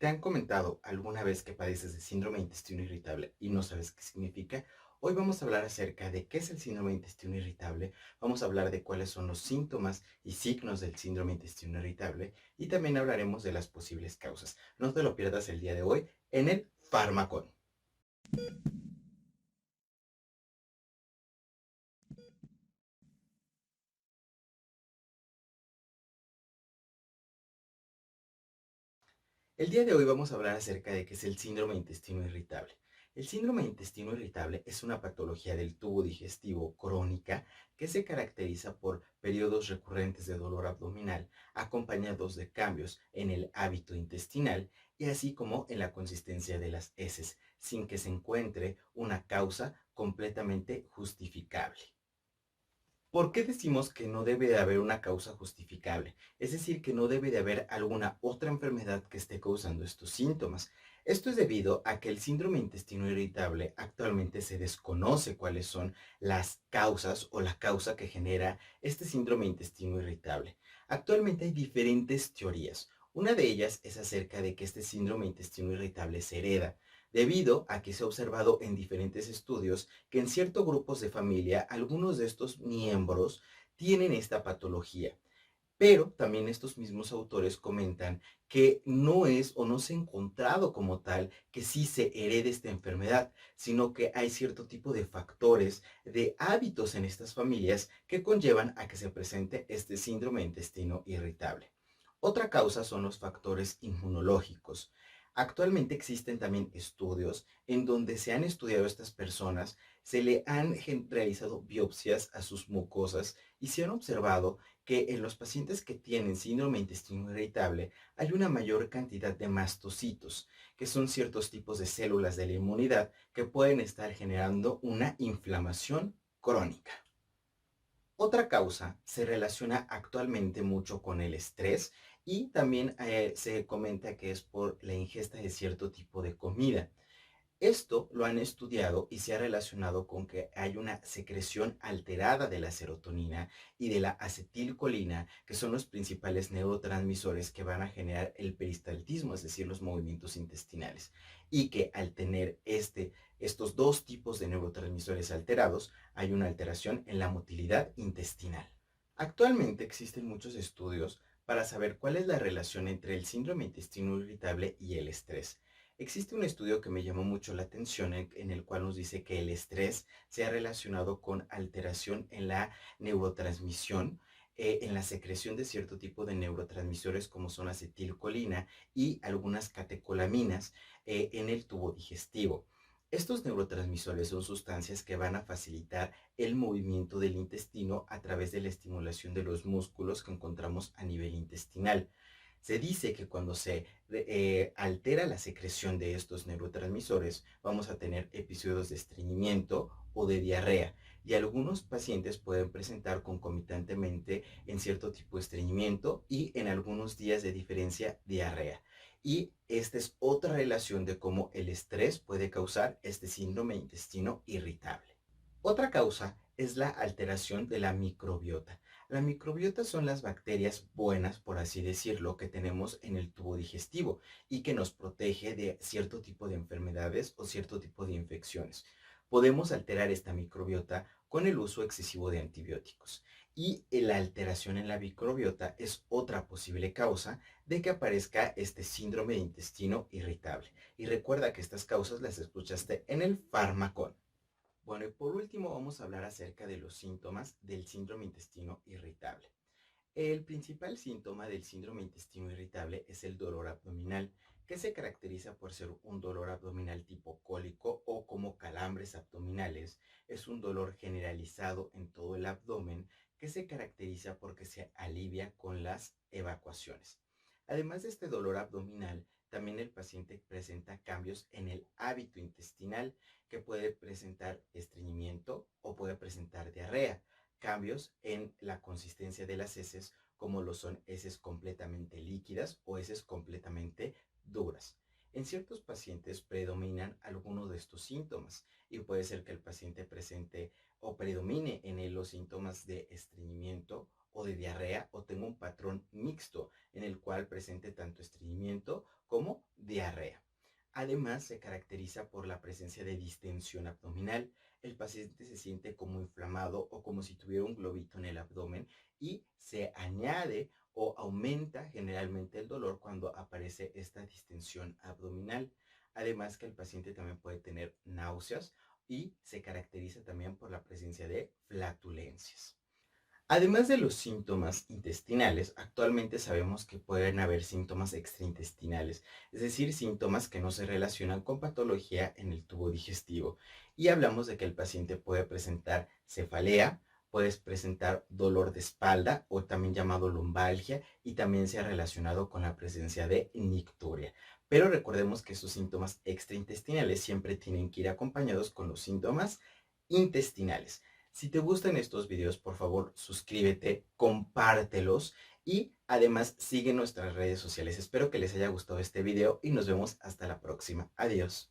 ¿Te han comentado alguna vez que padeces de síndrome de intestino irritable y no sabes qué significa? Hoy vamos a hablar acerca de qué es el síndrome de intestino irritable, vamos a hablar de cuáles son los síntomas y signos del síndrome de intestino irritable y también hablaremos de las posibles causas. No te lo pierdas el día de hoy en el Fármacon. El día de hoy vamos a hablar acerca de qué es el síndrome de intestino irritable. El síndrome de intestino irritable es una patología del tubo digestivo crónica que se caracteriza por periodos recurrentes de dolor abdominal acompañados de cambios en el hábito intestinal y así como en la consistencia de las heces, sin que se encuentre una causa completamente justificable. ¿Por qué decimos que no debe de haber una causa justificable? Es decir, que no debe de haber alguna otra enfermedad que esté causando estos síntomas. Esto es debido a que el síndrome de intestino irritable actualmente se desconoce cuáles son las causas o la causa que genera este síndrome de intestino irritable. Actualmente hay diferentes teorías. Una de ellas es acerca de que este síndrome de intestino irritable se hereda, debido a que se ha observado en diferentes estudios que en ciertos grupos de familia algunos de estos miembros tienen esta patología. Pero también estos mismos autores comentan que no es o no se ha encontrado como tal que sí se herede esta enfermedad, sino que hay cierto tipo de factores, de hábitos en estas familias que conllevan a que se presente este síndrome de intestino irritable. Otra causa son los factores inmunológicos. Actualmente existen también estudios en donde se han estudiado a estas personas, se le han realizado biopsias a sus mucosas y se han observado que en los pacientes que tienen síndrome de intestino irritable hay una mayor cantidad de mastocitos, que son ciertos tipos de células de la inmunidad que pueden estar generando una inflamación crónica. Otra causa se relaciona actualmente mucho con el estrés y también se comenta que es por la ingesta de cierto tipo de comida. Esto lo han estudiado y se ha relacionado con que hay una secreción alterada de la serotonina y de la acetilcolina, que son los principales neurotransmisores que van a generar el peristaltismo, es decir, los movimientos intestinales. Y que al tener estos dos tipos de neurotransmisores alterados, hay una alteración en la motilidad intestinal. Actualmente existen muchos estudios para saber cuál es la relación entre el síndrome de intestino irritable y el estrés. Existe un estudio que me llamó mucho la atención en el cual nos dice que el estrés se ha relacionado con alteración en la neurotransmisión, en la secreción de cierto tipo de neurotransmisores como son acetilcolina y algunas catecolaminas en el tubo digestivo. Estos neurotransmisores son sustancias que van a facilitar el movimiento del intestino a través de la estimulación de los músculos que encontramos a nivel intestinal. Se dice que cuando se altera la secreción de estos neurotransmisores, vamos a tener episodios de estreñimiento o de diarrea. Y algunos pacientes pueden presentar concomitantemente en cierto tipo de estreñimiento y en algunos días de diferencia diarrea. Y esta es otra relación de cómo el estrés puede causar este síndrome de intestino irritable. Otra causa es la alteración de la microbiota. La microbiota son las bacterias buenas, por así decirlo, que tenemos en el tubo digestivo y que nos protege de cierto tipo de enfermedades o cierto tipo de infecciones. Podemos alterar esta microbiota con el uso excesivo de antibióticos. Y la alteración en la microbiota es otra posible causa de que aparezca este síndrome de intestino irritable. Y recuerda que estas causas las escuchaste en el Fármacon. Bueno, y por último vamos a hablar acerca de los síntomas del síndrome intestino irritable. El principal síntoma del síndrome intestino irritable es el dolor abdominal, que se caracteriza por ser un dolor abdominal tipo cólico o como calambres abdominales. Es un dolor generalizado en todo el abdomen que se caracteriza porque se alivia con las evacuaciones. Además de este dolor abdominal, también el paciente presenta cambios en el hábito intestinal que puede presentar estreñimiento o puede presentar diarrea, cambios en la consistencia de las heces, como lo son heces completamente líquidas o heces completamente duras. En ciertos pacientes predominan algunos de estos síntomas y puede ser que el paciente presente o predomine en él los síntomas de estreñimiento o de diarrea o tenga un patrón mixto en el cual presente tanto estreñimiento como diarrea. Además, se caracteriza por la presencia de distensión abdominal. El paciente se siente como inflamado o como si tuviera un globito en el abdomen y se añade o aumenta generalmente el dolor cuando aparece esta distensión abdominal. Además que el paciente también puede tener náuseas y se caracteriza también por la presencia de flatulencias. Además de los síntomas intestinales, actualmente sabemos que pueden haber síntomas extraintestinales, es decir, síntomas que no se relacionan con patología en el tubo digestivo. Y hablamos de que el paciente puede presentar cefalea, puede presentar dolor de espalda o también llamado lumbalgia y también se ha relacionado con la presencia de nicturia. Pero recordemos que esos síntomas extraintestinales siempre tienen que ir acompañados con los síntomas intestinales. Si te gustan estos videos, por favor, suscríbete, compártelos y además sigue nuestras redes sociales. Espero que les haya gustado este video y nos vemos hasta la próxima. Adiós.